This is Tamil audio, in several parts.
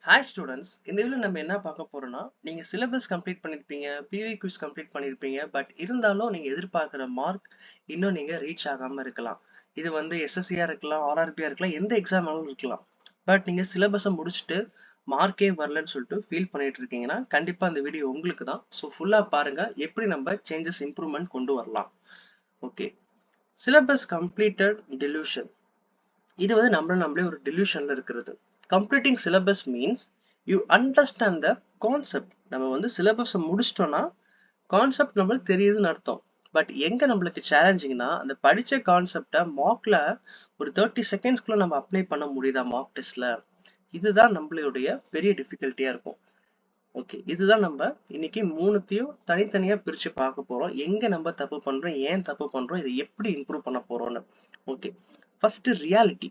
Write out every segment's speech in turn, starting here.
ஹாய் ஸ்டூடெண்ட்ஸ், இந்த வீடியோ நம்ம என்ன பார்க்க போறோம்னா, நீங்க சிலபஸ் கம்ப்ளீட் பண்ணிருப்பீங்க, பிவி குவிஸ் கம்ப்ளீட் பண்ணிருப்பீங்க. பட் இருந்தாலும் நீங்க எதிர்பார்க்குற மார்க் இன்னும் நீங்க ரீச் ஆகாம இருக்கலாம். இது வந்து எஸ்எஸ்சியா இருக்கலாம், ஆர்ஆர்பியா இருக்கலாம், எந்த எக்ஸாம் ஆனாலும் இருக்கலாம். பட் நீங்க சிலபஸை முடிச்சுட்டு மார்க்கே வரலன்னு சொல்லிட்டு ஃபீல் பண்ணிட்டு இருக்கீங்கன்னா, கண்டிப்பா இந்த வீடியோ உங்களுக்கு தான். ஸோ ஃபுல்லா பாருங்க, எப்படி நம்ம சேஞ்சஸ் இம்ப்ரூவ்மெண்ட் கொண்டு வரலாம். Okay, syllabus completed delusion. இது வந்து நம்மளே ஒரு டெலியூஷன்ல இருக்கிறது. Completing syllabus means you understand the concept. நம்ம வந்து சிலபஸை முடிச்சிட்டோம்னா கான்செப்ட் நம்மளுக்கு தெரியுதுன்னு அர்த்தம். பட் எங்க நம்மளுக்கு சேலஞ்சிங்னா, அந்த படிச்ச கான்செப்டை மார்க்ல ஒரு 30 செகண்ட்ஸ்க்குள்ள நம்ம அப்ளை பண்ண முடியுதா மார்க் டெஸ்ட்ல? இதுதான் நம்மளுடைய பெரிய டிஃபிகல்ட்டியா இருக்கும். ஓகே, இதுதான் நம்ம இன்னைக்கு மூணுத்தையும் தனித்தனியா பிரிச்சு பார்க்க போறோம். எங்க நம்ம தப்பு பண்றோம், ஏன் தப்பு பண்றோம், இதை எப்படி இம்ப்ரூவ் பண்ண போறோம்னு. Okay, first reality.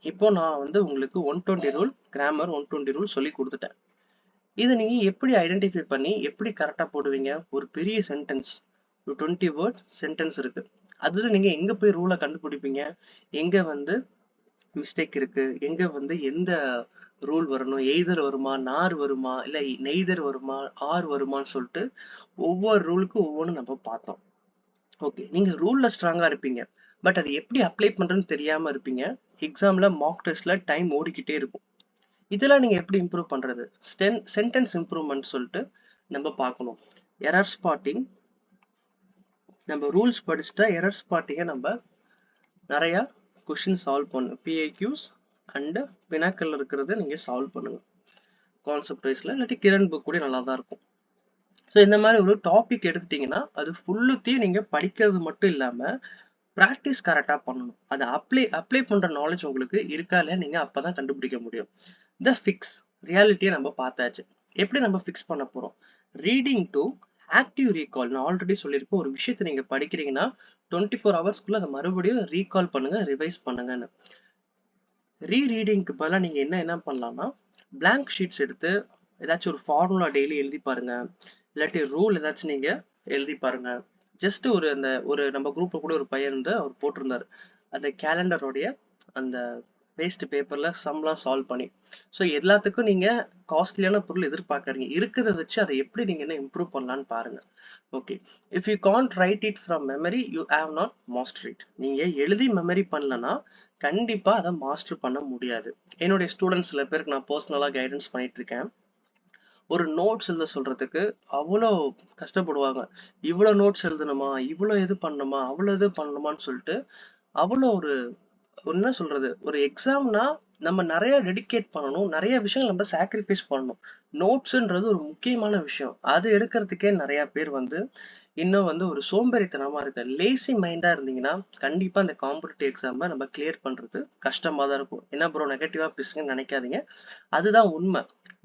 இப்போ நான் வந்து உங்களுக்கு 120 ரூல், கிராமர் 120 ரூல் சொல்லி கொடுத்துட்டேன். இதை நீங்க எப்படி ஐடென்டிஃபை பண்ணி எப்படி கரெக்டா போடுவீங்க? ஒரு பெரிய சென்டென்ஸ், ஒரு 20 வேர்ட் சென்டென்ஸ் இருக்கு. அதுல நீங்க எங்க போய் ரூலை கண்டுபிடிப்பீங்க? எங்க வந்து மிஸ்டேக் இருக்கு, எங்க வந்து எந்த ரூல் வரணும், எய்தர் வருமா, நார் வருமா, இல்ல நெய்தர் வருமா, ஆர் வருமான்னு சொல்லிட்டு ஒவ்வொரு ரூலுக்கும் ஒவ்வொன்று நம்ம பார்த்தோம். ஓகே, நீங்க ரூல்ல ஸ்ட்ராங்கா இருப்பீங்க, பட் அது எப்படி அப்ளை பண்றதுன்னு தெரியாம இருப்பீங்க. எக்ஸாம்ல மார்க் டெஸ்ட்ல டைம் ஓடிக்கிட்டே இருக்கும். இதெல்லாம் நீங்க எப்படி இம்ப்ரூவ் பண்றது? சென்டென்ஸ் இம்ப்ரூவ்மெண்ட் சொல்லிட்டு நம்ம பார்க்கணும். Error spotting. நம்ம ரூல்ஸ் படிச்சுட்டா எரர் ஸ்பாட்டிங்கை நம்ம நிறைய கொஸ்டின் சால்வ் பண்ணும். பிஐக்யூஸ் அண்ட் பினாக்கல்ல இருக்கிறத நீங்க சால்வ் பண்ணுங்க கான்செப்ட் வைஸ்ல, இல்லாட்டி கிரண் புக் கூட நல்லா தான் இருக்கும். ஸோ இந்த மாதிரி ஒரு டாபிக் எடுத்துட்டீங்கன்னா அது ஃபுல்லுத்தையும் நீங்க படிக்கிறது மட்டும் இல்லாம ப்ராக்டிஸ் கரெக்டாக பண்ணணும். அதை அப்ளை பண்ற நாலேஜ் உங்களுக்கு இருக்கா இல்லையா நீங்க அப்பதான் கண்டுபிடிக்க முடியும். த ஃபிக்ஸ் ரியாலிட்டியை நம்ம பார்த்தாச்சு. எப்படி நம்ம ஃபிக்ஸ் பண்ண போறோம்? Reading to active recall. நான் ஆல்ரெடி சொல்லியிருக்கேன், ஒரு விஷயத்தை நீங்க படிக்கிறீங்கன்னா 24 ஹவர்ஸ்க்குள்ள அதை மறுபடியும் ரீகால் பண்ணுங்க, ரிவைஸ் பண்ணுங்கன்னு. ரீடிங்க்கு பதிலாக நீங்க என்ன பண்ணலாம்னா, பிளாங்க் ஷீட்ஸ் எடுத்து ஏதாச்சும் ஒரு ஃபார்முலா டெய்லி எழுதி பாருங்க, இல்லாட்டி ரூல் ஏதாச்சும் நீங்க எழுதி பாருங்க. ஜஸ்ட் ஒரு நம்ம குரூப்ல கூட ஒரு பையன் வந்து அவர் போட்டிருந்தாரு, அந்த கேலண்டரோடைய அந்த வேஸ்ட் பேப்பர்ல சம்லாம் சால்வ் பண்ணி. ஸோ எல்லாத்துக்கும் நீங்க காஸ்ட்லியான பொருள் எதிர்பார்க்கறீங்க, இருக்கிறத வச்சு அதை எப்படி நீங்க என்ன இம்ப்ரூவ் பண்ணலான்னு பாருங்க. Okay, if you can't write it from memory you have not master it. நீங்க எழுதி மெமரி பண்ணலன்னா கண்டிப்பா அதை மாஸ்டர் பண்ண முடியாது. என்னுடைய ஸ்டூடெண்ட்ஸ் சில பேருக்கு நான் பர்சனலா கைடன்ஸ் பண்ணிட்டு இருக்கேன். ஒரு நோட்ஸ் எழுத சொல்றதுக்கு அவ்வளோ கஷ்டப்படுவாங்க. இவ்வளோ நோட்ஸ் எழுதணுமா, இவ்வளோ இது பண்ணணுமா, அவ்வளோ இது பண்ணணுமான்னு சொல்லிட்டு அவ்வளோ ஒரு என்ன சொல்றது, ஒரு எக்ஸாம்னா நம்ம நிறைய டெடிகேட் பண்ணணும், நிறைய விஷயங்கள் நம்ம சாக்ரிஃபைஸ் பண்ணணும். நோட்ஸ்ன்றது ஒரு முக்கியமான விஷயம். அது எடுக்கிறதுக்கே நிறைய பேர் வந்து இன்னும் வந்து ஒரு சோம்பேறித்தனமா இருக்கு. லேசி மைண்டா இருந்தீங்கன்னா கண்டிப்பா இந்த காம்படிட்டிவ் எக்ஸாமை நம்ம கிளியர் பண்றது கஷ்டமா தான் இருக்கும். என்ன ப்ரோ நெகட்டிவா பேசுங்கன்னு நினைக்காதீங்க, அதுதான் உண்மை.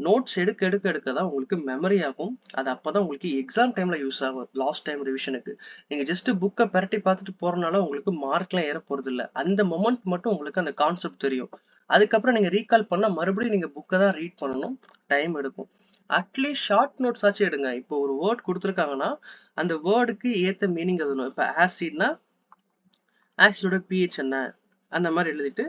நோட்ஸ் எடுக்க எடுக்க எடுக்க தான் உங்களுக்கு மெமரி ஆகும். அது அப்பதான் உங்களுக்கு எக்ஸாம் டைம்ல யூஸ் ஆகும். லாஸ்ட் டைம் ரிவிஷனுக்கு நீங்க ஜஸ்ட் புக்கை பரட்டி பார்த்துட்டு போறதுனால உங்களுக்கு மார்க்லாம் ஏற போறது இல்லை. அந்த மொமெண்ட் மட்டும் உங்களுக்கு அந்த கான்செப்ட் தெரியும். அதுக்கப்புறம் நீங்க ரீகால் பண்ணா மறுபடியும் நீங்க புக்கை தான் ரீட் பண்ணணும், டைம் எடுக்கும். அட்லீஸ்ட் ஷார்ட் நோட்ஸ் ஆச்சு எடுங்க. இப்போ ஒரு வேர்ட் கொடுத்துருக்காங்கன்னா அந்த வேர்டுக்கு ஏத்த மீனிங் எழுதணும். இப்போ ஆசிட்னா ஆசிடோட பிஹெச் என்ன, அந்த மாதிரி எழுதிட்டு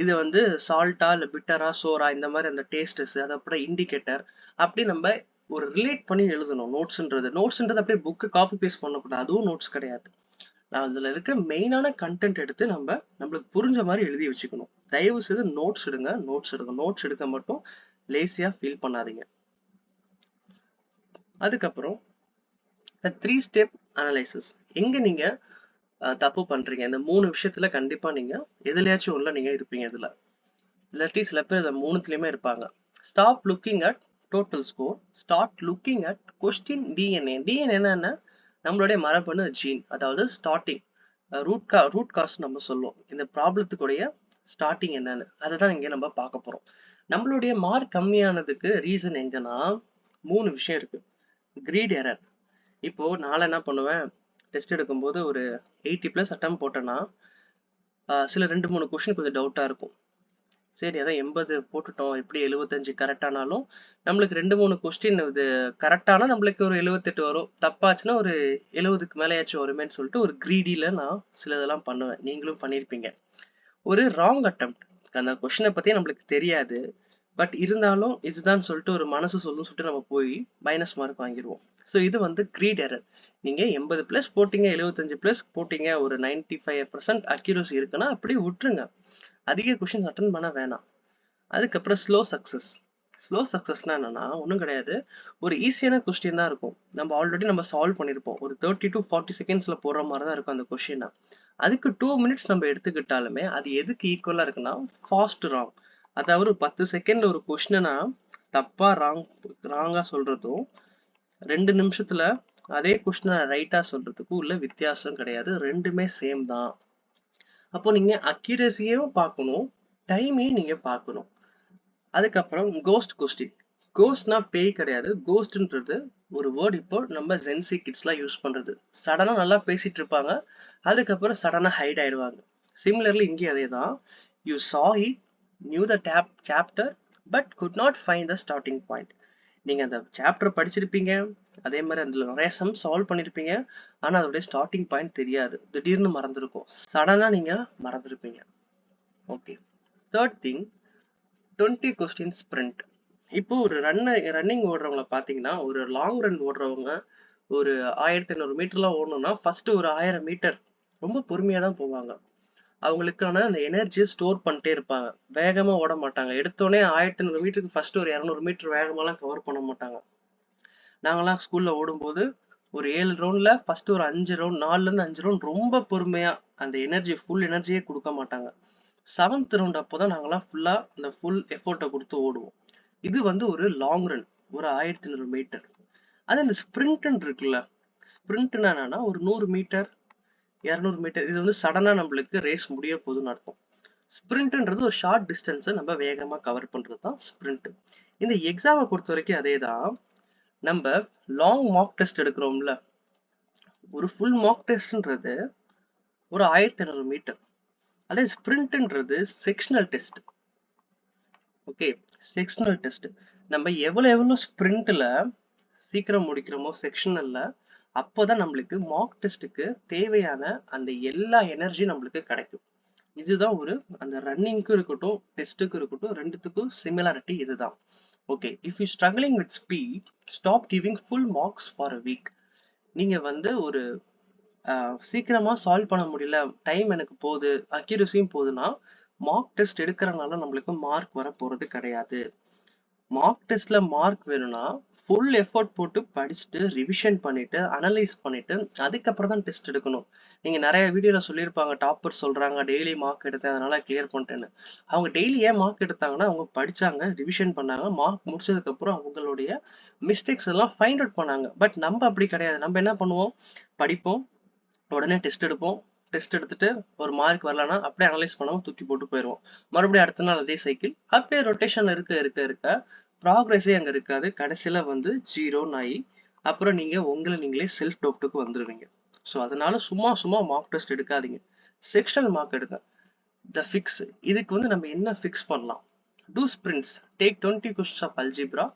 இது வந்து சால்ட்டா இல்லை பிட்டரா சோரா இந்த மாதிரி அந்த டேஸ்டஸ், அது அப்புறம் இண்டிகேட்டர், அப்படி நம்ம ஒரு ரிலேட் பண்ணி எழுதணும். நோட்ஸ்ன்றது அப்படியே புக்கு காப்பி பேஸ்ட் பண்ணக்கூடாது, அதுவும் நோட்ஸ் கிடையாது. நான் அதுல இருக்கிற மெயினான கண்டென்ட் எடுத்து நம்மளுக்கு புரிஞ்ச மாதிரி எழுதி வச்சுக்கணும். தயவு செய்து நோட்ஸ் எடுங்க, நோட்ஸ் எடுக்க மட்டும் லேசியா ஃபீல் பண்ணாதீங்க. அதுக்கப்புறம் 3 ஸ்டெப் அனலைசிஸ். எங்க நீங்க தப்பு பண்றீங்க, இந்த 3 விஷயத்துல கண்டிப்பா நீங்க எதுலயாச்சும் உள்ள நீங்க இருப்பீங்க. இதுல இல்லாட்டி சில பேர் இந்த மூணுத்துலயுமே இருப்பாங்க. Stop looking at total score, start looking at question DNA. DNA என்னன்னா நம்மளுடைய மரபணு ஜீன், அதாவது ஸ்டார்டிங் ரூட் காஸ் நம்ம சொல்லுவோம். இந்த ப்ராப்ளத்துக்குடைய ஸ்டார்டிங் என்னன்னு அதை தான் இங்க நம்ம பார்க்க போறோம். நம்மளுடைய மார்க் கம்மியானதுக்கு ரீசன் எங்கன்னா 3 விஷயம் இருக்கு. கிரீட் எரர். இப்போ நான் என்ன பண்ணுவேன், டெஸ்ட் எடுக்கும்போது ஒரு 80+ அட்டம் போட்டேன்னா சில 2-3 கொஸ்டின் கொஞ்சம் டவுட்டா இருக்கும். சரி, அதான் 80 போட்டுட்டோம், எப்படி 75 கரெக்டானாலும் நம்மளுக்கு 2-3 கொஸ்டின் இது கரெக்டானா நம்மளுக்கு ஒரு 78 வரும், தப்பாச்சுன்னா ஒரு 70க்கு மேலேயாச்சும் வருமேன்னு சொல்லிட்டு ஒரு கிரீடியில நான் சில இதெல்லாம் பண்ணுவேன். நீங்களும் பண்ணியிருப்பீங்க. ஒரு ராங் அட்டம், அந்த கொஸ்டினை பத்தி நம்மளுக்கு தெரியாது, பட் இருந்தாலும் இதுதான் சொல்லிட்டு ஒரு மனசு சொல்லுன்னு சொல்லிட்டு நம்ம போய் மைனஸ் மார்க் வாங்கிடுவோம். ஸோ இது வந்து கிரீட் எரர். நீங்க 80+ போட்டீங்க, 75+ போட்டீங்க, ஒரு 95% அக்யூரசி இருக்குன்னா அப்படியே விட்டுருங்க. அதிக கொஷின்ஸ் அட்டன் பண்ண வேணாம். அதுக்கப்புறம் ஸ்லோ சக்சஸ். ஸ்லோ சக்சஸ்னா என்னன்னா ஒன்றும் கிடையாது. ஒரு ஈஸியான கொஸ்டின் தான் இருக்கும். நம்ம ஆல்ரெடி நம்ம சால்வ் பண்ணியிருப்போம். ஒரு 30 to 40 செகண்ட்ஸ்ல போடுற மாதிரி தான் இருக்கும் அந்த கொஸ்டினை. அதுக்கு 2 மினிட்ஸ் நம்ம எடுத்துக்கிட்டாலுமே அது எதுக்கு ஈக்குவலா இருக்குன்னா ஃபாஸ்ட் ராங். அதாவது ஒரு 10 செகண்ட்ல ஒரு கொஸ்டினா தப்பா ராங்கா சொல்றதும் 2 நிமிஷத்துல அதே கொஸ்டினை ரைட்டா சொல்றதுக்கும் உள்ள வித்தியாசம் கிடையாது. ரெண்டுமே சேம் தான். அப்போ நீங்க அக்யூரசியும் பார்க்கணும், டைமையும் நீங்க பார்க்கணும். அதுக்கப்புறம் கோஸ்ட் கொஸ்டின். கோஸ்ட்னா பேய் கிடையாது. கோஸ்ட்ன்றது ஒரு வேர்ட் இப்போ நம்ம ஜென்சி கிட்ஸ்லாம் யூஸ் பண்றது. சடனா நல்லா பேசிட்டு இருப்பாங்க, அதுக்கப்புறம் சடனா ஹைட் ஆயிடுவாங்க. சிமிலர்லி இங்கே அதே தான். You saw it, knew the chapter but could not find the starting point. நீங்க அந்த சாப்டர் படிச்சிருப்பீங்க, அதே மாதிரி அதுல நிறைய சம் சால்வ் பண்ணிருப்பீங்க, ஆனா அதோட ஸ்டார்டிங் பாயிண்ட் தெரியாது. திடீர்னு மறந்துருக்கும். சடனா நீங்க மறந்துருப்பீங்க. Okay. Third thing, 20 question sprint. இப்போ ஒரு ரன்னிங் ஓடுறவங்கள பார்த்தீங்கன்னா, ஒரு லாங் ரன் ஓடுறவங்க ஒரு 1500 மீட்டர்லாம் ஓடணும்னா ஃபர்ஸ்ட் ஒரு 1000 மீட்டர் ரொம்ப பொறுமையா தான் போவாங்க. அவங்களுக்கான அந்த எனர்ஜியை ஸ்டோர் பண்ணிட்டே இருப்பாங்க. வேகமா ஓட மாட்டாங்க. எடுத்தோடனே 1500 மீட்டருக்கு ஃபர்ஸ்ட் ஒரு 200 மீட்டர் வேகமாலாம் கவர் பண்ண மாட்டாங்க. நாங்கெல்லாம் ஸ்கூல்ல ஓடும்போது ஒரு 7 ரவுண்ட்ல ஃபர்ஸ்ட் ஒரு 5 ரவுண்ட், 4ல இருந்து 5 ரவுண்ட் ரொம்ப பொறுமையா அந்த எனர்ஜி ஃபுல் எனர்ஜியே கொடுக்க மாட்டாங்க. 7th ரவுண்ட் அப்போதான் நாங்கெல்லாம் ஃபுல்லா அந்த ஃபுல் எஃபோர்ட்டை கொடுத்து ஓடுவோம். இது வந்து ஒரு லாங் ரன், ஒரு 1500 மீட்டர். அது இந்த ஸ்பிரிண்ட்னு இருக்குல்ல, ஸ்பிரிண்ட்னா என்னன்னா ஒரு 100 மீட்டர் 200 மீட்டர், இது வந்து சடனா நம்மளுக்கு ரேஸ் முடிய போகுதுன்னு அர்த்தம். ஸ்பிரிண்ட்ன்றது ஒரு ஷார்ட் டிஸ்டன்ஸை நம்ம வேகமா கவர் பண்றது தான் ஸ்பிரிண்ட். இந்த எக்ஸாமை பொறுத்த வரைக்கும் அதே தான். நம்ம லாங் மார்க் டெஸ்ட் எடுக்கிறோம்ல, ஒரு ஃபுல் மார்க் டெஸ்ட்ன்றது ஒரு 1500 மீட்டர். அதே ஸ்பிரிண்ட்ன்றது sectional test. Okay, sectional test. நம்ம எவ்வளவு ஸ்பிரிண்ட்ல சீக்கிரம் முடிக்கிறோமோ செக்ஷனல்ல, அப்போதான் நம்மளுக்கு மார்க் டெஸ்ட்டுக்கு தேவையான அந்த எல்லா எனர்ஜியும் நம்மளுக்கு கிடைக்கும். இதுதான் ஒரு அந்த ரன்னிங்க்கும் இருக்கட்டும், டெஸ்ட்டுக்கும் இருக்கட்டும், ரெண்டுத்துக்கும் சிமிலாரிட்டி இதுதான். Okay, if you struggling with speed, stop giving full marks for a week. நீங்க வந்து ஒரு சீக்கிரமா சால்வ் பண்ண முடியல, டைம் எனக்கு போகுது, அக்யூரசியும் போகுதுன்னா மார்க் டெஸ்ட் எடுக்கிறனால நம்மளுக்கு மார்க் வர போறது கிடையாது. மார்க் டெஸ்ட்ல மார்க் வேணும்னா ஃபுல் எஃபோர்ட் போட்டு படிச்சுட்டு ரிவிஷன் பண்ணிட்டு அனலைஸ் பண்ணிட்டு அதுக்கப்புறம் தான் டெஸ்ட் எடுக்கணும். நீங்க நிறைய வீடியோல சொல்லியிருப்பாங்க, டாப்பர் சொல்றாங்க டெய்லி மார்க் எடுத்தேன் அதனால கிளியர் பண்ணிட்டேன்னு. அவங்க டெய்லி ஏன் மார்க் எடுத்தாங்கன்னா அவங்க படிச்சாங்க, ரிவிஷன் பண்ணாங்க, மார்க் முடிச்சதுக்கு அப்புறம் அவங்களுடைய மிஸ்டேக்ஸ் எல்லாம் ஃபைண்ட் அவுட் பண்ணாங்க. பட் நம்ம அப்படி கிடையாது. நம்ம என்ன பண்ணுவோம், படிப்போம், உடனே டெஸ்ட் எடுப்போம், டெஸ்ட் எடுத்துட்டு ஒரு மார்க் வரலன்னா அப்படியே அனலைஸ் பண்ணாம தூக்கி போட்டு போயிடுவோம். மறுபடியும் அடுத்த நாள் அதே சைக்கிள், அப்படியே ரொட்டேஷன்ல இருக்க இருக்க இருக்க ப்ராக்ரஸே அங்க இருக்காது. கடைசியில வந்து 0ன்னு ஆகி அப்புறம் நீங்க உங்களை நீங்களே செல்ஃப் டவுட்டுக்கு வந்துருவீங்க. ஸோ அதனால சும்மா சும்மா மார்க் டெஸ்ட் எடுக்காதீங்க, செக்ஷனல் மார்க் எடுங்க. த ஃபிக்ஸ், இதுக்கு வந்து நம்ம என்ன ஃபிக்ஸ் பண்ணலாம்? Two sprints, take 20 questions of algebra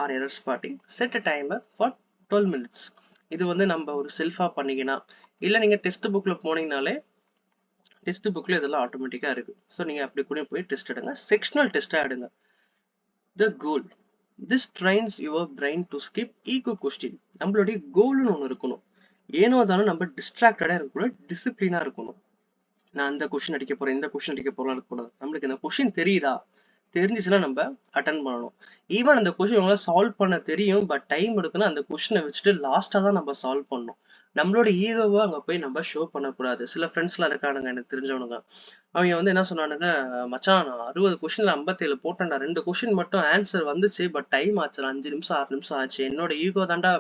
or error spotting, set a timer for 12 minutes. இது வந்து நம்ம ஒரு செல்ஃபா பண்ணீங்கன்னா, இல்ல நீங்க டெஸ்ட் புக்ல போனீங்கனாலே டெஸ்ட் புக்ல இதெல்லாம் ஆட்டோமேட்டிக்கா இருக்கு. ஸோ நீங்க அப்படி கூட போய் டெஸ்ட் எடுங்க, செக்ஷனல் டெஸ்டா எடுங்க. The goal, this trains your brain to skip ego question. நம்மளுடைய கோல்னு ஒன்று இருக்கணும். ஏனோ தானே நம்ம டிஸ்ட்ராக்டடா இருக்கக்கூடாது, டிசிப்ளினா இருக்கணும். நான் அந்த கொஸ்டின் அடிக்க போறேன், இந்த கொஸ்டின் அடிக்க போறேன் இருக்கக்கூடாது. நம்மளுக்கு இந்த கொஸ்டின் தெரியுதா, தெரிஞ்சிச்சுன்னா நம்ம அட்டன் பண்ணணும். ஈவன் அந்த கொஸ்டின் உங்களால சால்வ் பண்ண தெரியும், பட் டைம் எடுக்குன்னா அந்த கொஸ்டினை வச்சுட்டு லாஸ்டா தான் நம்ம சால்வ் பண்ணணும். நம்மளோட ஈகோவை அங்க போய் நம்ம ஷோ பண்ணக்கூடாது. சில ஃப்ரெண்ட்ஸ்லாம் இருக்கானுங்க எனக்கு தெரிஞ்சவனுங்க, அவங்க வந்து என்ன சொன்னானுங்க, மச்சான் நான் 60 கொஸ்டின்ல 57 போட்டேன்டா, 2 கொஸ்டின் மட்டும் ஆன்சர் வந்துச்சு, பட் டைம் ஆச்சு, 5 நிமிஷம் 6 நிமிஷம் ஆச்சு, என்னோட ஈகோ தாண்டா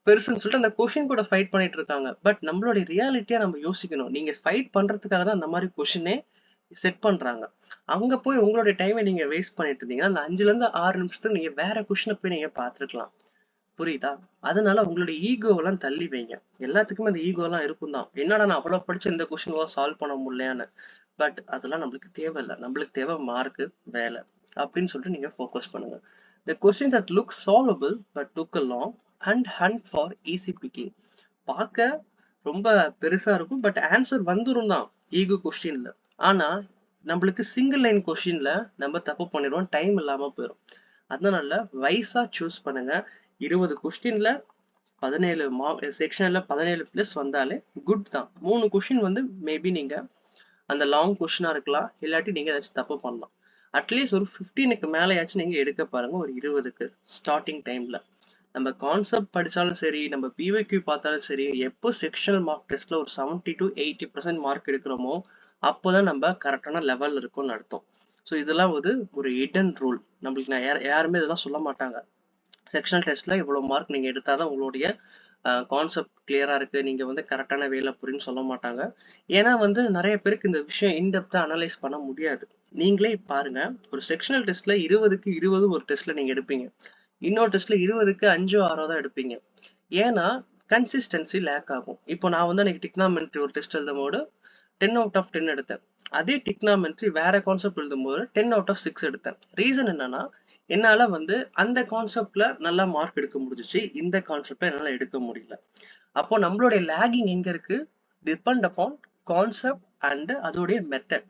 பெருசுன்னு சொல்லிட்டு அந்த கொஸ்டின் கூட ஃபைட் பண்ணிட்டு இருக்காங்க. பட் நம்மளுடைய ரியாலிட்டியா நம்ம யோசிக்கணும். நீங்க ஃபைட் பண்றதுக்காக தான் அந்த மாதிரி கொஸ்டினே செட் பண்றாங்க. அங்க போய் உங்களுடைய டைமை நீங்க வேஸ்ட் பண்ணிட்டு இருந்தீங்கன்னா அந்த 5ல இருந்து 6 நிமிஷத்துக்கு நீங்க வேற கொஸ்டினை போய் நீங்க பார்த்துருக்கலாம். புரியுதா? அதனால உங்களுடைய ஈகோவெல்லாம் தள்ளி வைங்க. எல்லாத்துக்குமே அந்த ஈகோ எல்லாம் இருக்கும் தான். என்னடா நான் அவ்வளவு படிச்சு இந்த கொஸ்டின் எல்லாம் சால்வ் பண்ண முடியலையான்னு. பட் அதெல்லாம் நம்மளுக்கு தேவையில்லை. நம்மளுக்கு தேவை மார்க், வேலை அப்படின்னு சொல்லிட்டு நீங்க ஃபோக்கஸ் பண்ணுங்க. The questions that look solvable but took a long and hunt for easy picking. பார்க்க ரொம்ப பெருசா இருக்கும், பட் ஆன்சர் வந்துரும் தான் ஈகோ கொஸ்டின்ல. ஆனா நம்மளுக்கு சிங்கிள் லைன் கொஸ்டின்ல நம்ம தப்பு பண்ணிடுவோம், டைம் இல்லாம போயிடும். அதனால வைஸா சூஸ் பண்ணுங்க. 20 கொஸ்டின்ல 17 செக்ஷன்ல 17 பிளஸ் வந்தாலே குட் தான். 3 கொஸ்டின் வந்து மேபி நீங்க அந்த லாங் கொஸ்டினா இருக்கலாம், இல்லாட்டி நீங்க ஏதாச்சும் தப்பு பண்ணலாம். அட்லீஸ்ட் ஒரு 15க்கு மேலேயாச்சும் நீங்க எடுக்க பாருங்க, ஒரு 20க்கு ஸ்டார்டிங் டைம்ல. நம்ம கான்செப்ட் படிச்சாலும் சரி, நம்ம பிவைக்யூ பார்த்தாலும் சரி, எப்போ செக்ஷனல் மார்க் டெஸ்ட்ல ஒரு 70 to 80% மார்க் எடுக்கிறோமோ அப்போதான் நம்ம கரெக்டான லெவல் இருக்கும்னு அர்த்தம். ஸோ இதெல்லாம் வந்து ஒரு ஹிடன் ரூல். நம்மளுக்கு நான் யாருமே இதெல்லாம் சொல்ல மாட்டாங்க. செக்ஷனல் டெஸ்ட்ல இவ்வளவு மார்க் நீங்க எடுத்தாதான் உங்களுடைய கான்செப்ட் கிளியரா இருக்கு, நீங்க வந்து கரெக்டான வேலை புரியுன்னு சொல்ல மாட்டாங்க. ஏன்னா வந்து நிறைய பேருக்கு இந்த விஷயம் இன்டெப்தா அனலைஸ் பண்ண முடியாது. நீங்களே பாருங்க, ஒரு செக்ஷனல் டெஸ்ட்ல 20க்கு 20 ஒரு டெஸ்ட்ல நீங்க எடுப்பீங்க, இன்னொரு டெஸ்ட்ல 20க்கு 5 6 தான் எடுப்பீங்க. ஏன்னா கன்சிஸ்டன்சி லேக் ஆகும். இப்போ நான் வந்து எனக்கு டிக்னாமெட்ரி ஒரு டெஸ்ட் எழுதும் போது 10 out of 10 எடுத்தேன். அதே டிக்னாமெட்ரி வேற கான்செப்ட் எழுதும் போது 10 out of 6 எடுத்தேன். ரீசன் என்னன்னா, என்னால வந்து அந்த கான்செப்ட்ல நல்லா மார்க் எடுக்க முடிஞ்சிச்சு, இந்த கான்செப்ட்ல என்னால எடுக்க முடியல. அப்போ நம்மளுடைய லேகிங் எங்க இருக்கு? டிபெண்ட் அப்பான் கான்செப்ட் அண்ட் அதோடைய மெத்தட்.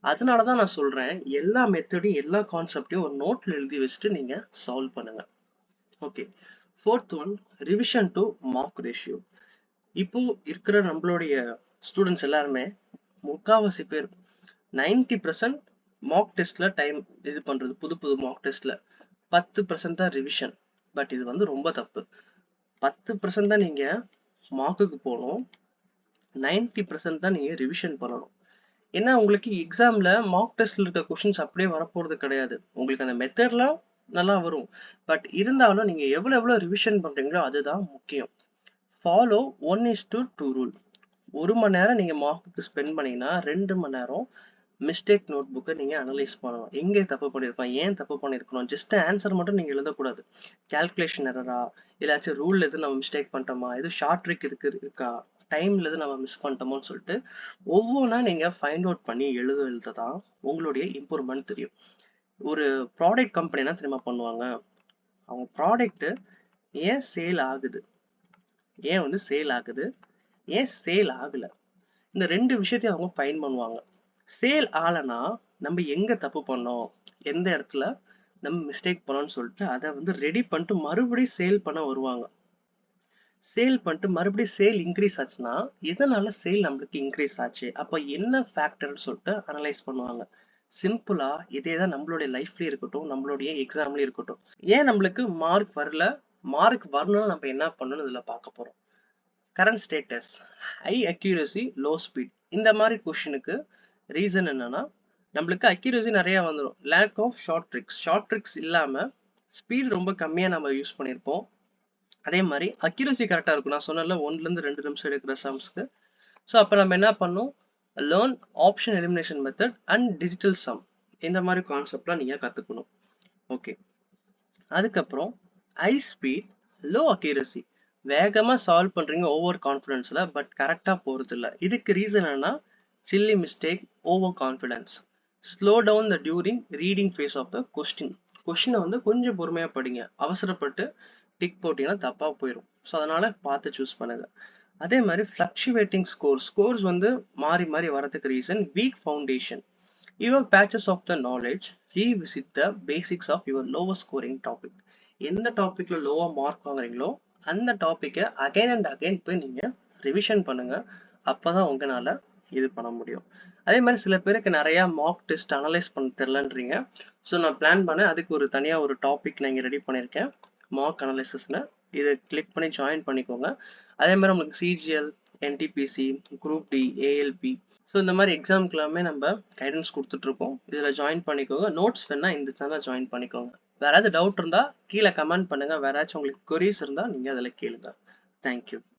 அதனாலதான் நான் சொல்றேன், எல்லா மெத்தடையும் எல்லா கான்செப்டையும் ஒரு நோட்ல எழுதி வச்சுட்டு நீங்க சால்வ் பண்ணுங்க. Okay. Fourth one, revision to mark ratio. இப்போ இருக்கிற நம்மளுடைய ஸ்டூடெண்ட்ஸ் எல்லாருமே முக்காவாசி பேர் 90% மார்க் டெஸ்ட்ல டைம் இது பண்றது, புது புது மார்க் டெஸ்ட்ல 10% தான் ரிவிஷன். பட் இது வந்து ரொம்ப தப்பு. 10% தான் நீங்க மார்க்குக்கு போகணும், 90% தான் நீங்க ரிவிஷன் பண்ணணும். ஏன்னா உங்களுக்கு எக்ஸாம்ல மார்க் டெஸ்ட்ல இருக்க கொஸ்டின்ஸ் அப்படியே வரப்போறது கிடையாது. உங்களுக்கு அந்த மெத்தட்லாம் நல்லா வரும், பட் இருந்தாலும் நீங்க எவ்வளவு ரிவிஷன் பண்றீங்களோ அதுதான் முக்கியம். Follow 1:2 rule. 1 மணி நேரம் நீங்க மார்க்குக்கு ஸ்பெண்ட் பண்ணீங்கன்னா 2 மணி நேரம் மிஸ்டேக் நோட் புக்கை நீங்க அனலைஸ் பண்ணணும். எங்கே தப்பு பண்ணியிருக்கோம், ஏன் தப்பு பண்ணியிருக்கணும், ஜஸ்ட் ஆன்சர் மட்டும் நீங்க எழுதக்கூடாது. கால்குலேஷன் எரரா, இல்லாச்சும் ரூல் எதுவும் நம்ம மிஸ்டேக் பண்ணிட்டோமா, எதுவும் ஷார்ட் ட்ரிக் இருக்கா, டைம்ல எதுவும் நம்ம மிஸ் பண்ணிட்டோமோன்னு சொல்லிட்டு ஒவ்வொன்றா நீங்க ஃபைண்ட் அவுட் பண்ணி எழுதுதான் உங்களுடைய இம்ப்ரூவ்மெண்ட் தெரியும். ஒரு ப்ராடக்ட் கம்பெனி என்ன தெரியுமா பண்ணுவாங்க, அவங்க ப்ராடக்ட் ஏன் சேல் ஆகுது, ஏன் வந்து சேல் ஆகுது, ஏன் சேல் ஆகல, இந்த 2 விஷயத்தையும் அவங்க ஃபைண்ட் பண்ணுவாங்க. சேல் ஆகலைன்னா நம்ம எங்க தப்பு பண்ணோம், எந்த இடத்துல நம்ம மிஸ்டேக் பண்ணோம்னு சொல்லிட்டு அதை வந்து ரெடி பண்ணிட்டு மறுபடியும் சேல் பண்ண வருவாங்க. சேல் பண்ணிட்டு மறுபடியும் சேல் இன்க்ரீஸ் ஆச்சுன்னா எதனால சேல் நம்மளுக்கு இன்க்ரீஸ் ஆச்சு, அப்போ என்ன ஃபேக்டர்னு சொல்லிட்டு அனலைஸ் பண்ணுவாங்க. சிம்பிளா இதே தான் நம்மளுடைய லைஃப்லயும் இருக்கட்டும், நம்மளுடைய எக்ஸாம்லயும் இருக்கட்டும். ஏன் நம்மளுக்கு மார்க் வரல, மார்க் வரணும்னு நம்ம என்ன பண்ணணும் இதுல பார்க்க போறோம். Current status, high accuracy, low speed. இந்த மாதிரி கொஸ்டினுக்கு ரீசன் என்னன்னா, நம்மளுக்கு அக்யூரசி நிறைய வந்துடும், lack of short tricks. Short tricks இல்லாம ஸ்பீட் ரொம்ப கம்மியா நம்ம யூஸ் பண்ணியிருப்போம். அதே மாதிரி அக்யூரசி கரெக்டா இருக்கும். நான் சொன்னல 1-2 நிமிஷம் எடுக்கிற சம்ஸ்க்கு. ஸோ அப்போ நம்ம என்ன பண்ணோம், learn option elimination method and digital sum. இந்த மாதிரி கான்செப்ட்லாம் நீங்க கத்துக்கணும். ஓகே. அதுக்கப்புறம் ஹை ஸ்பீட், லோ அக்யூரசி. வேகமா சால்வ் பண்றீங்க ஓவர் கான்ஃபிடன்ஸ்ல, பட் கரெக்டா போறது இல்ல. இதுக்கு ரீசன் என்னன்னா, silly mistake, over confidence. Slow down the during reading phase of the question. கொஸ்டினை வந்து கொஞ்சம் பொறுமையா படிங்க, அவசரப்பட்டு டிக் போட்டீங்கன்னா தப்பா போயிடும். ஸோ அதனால பார்த்து சூஸ் பண்ணுங்க. அதே மாதிரி ஃப்ளக்சுவேட்டிங் ஸ்கோர்ஸ் வந்து மாறி மாறி வரதுக்கு reason weak foundation. Your patches of the knowledge, revisit the basics of your lower scoring topic. எந்த டாபிக்ல லோவா மார்க் வாங்குறீங்களோ அந்த டாபிக்கை அகைன் அண்ட் அகைன் போய் நீங்க ரிவிஷன் பண்ணுங்க. அப்பதான் உங்களால இது பண்ண முடியும். அதே மாதிரி சில பேருக்கு நிறைய மார்க் டெஸ்ட் அனலைஸ் பண்ண தெரியலன்றீங்க. ஸோ நான் பிளான் பண்ணேன், அதுக்கு ஒரு தனியா ஒரு டாபிக் நான் இங்க ரெடி பண்ணியிருக்கேன், மார்க் அனலைசிஸ்னு. இதை கிளிக் பண்ணி ஜாயின் பண்ணிக்கோங்க. அதே மாதிரி உங்களுக்கு CGL, NTPC, group D, ALP, so இந்த மாதிரி எக்ஸாம்க்கு எல்லாமே நம்ம கைடன்ஸ் கொடுத்துட்டு இருக்கோம். இதுல ஜாயின் பண்ணிக்கோங்க. நோட்ஸ் வேணா இந்த சேனல் ஜாயின் பண்ணிக்கோங்க. வேற ஏதாவது டவுட் இருந்தா கீழே கமெண்ட் பண்ணுங்க. வேற ஏதாச்சும் உங்களுக்கு கொரிஸ் இருந்தா நீங்க அதில் கேளுங்க. தேங்க்யூ.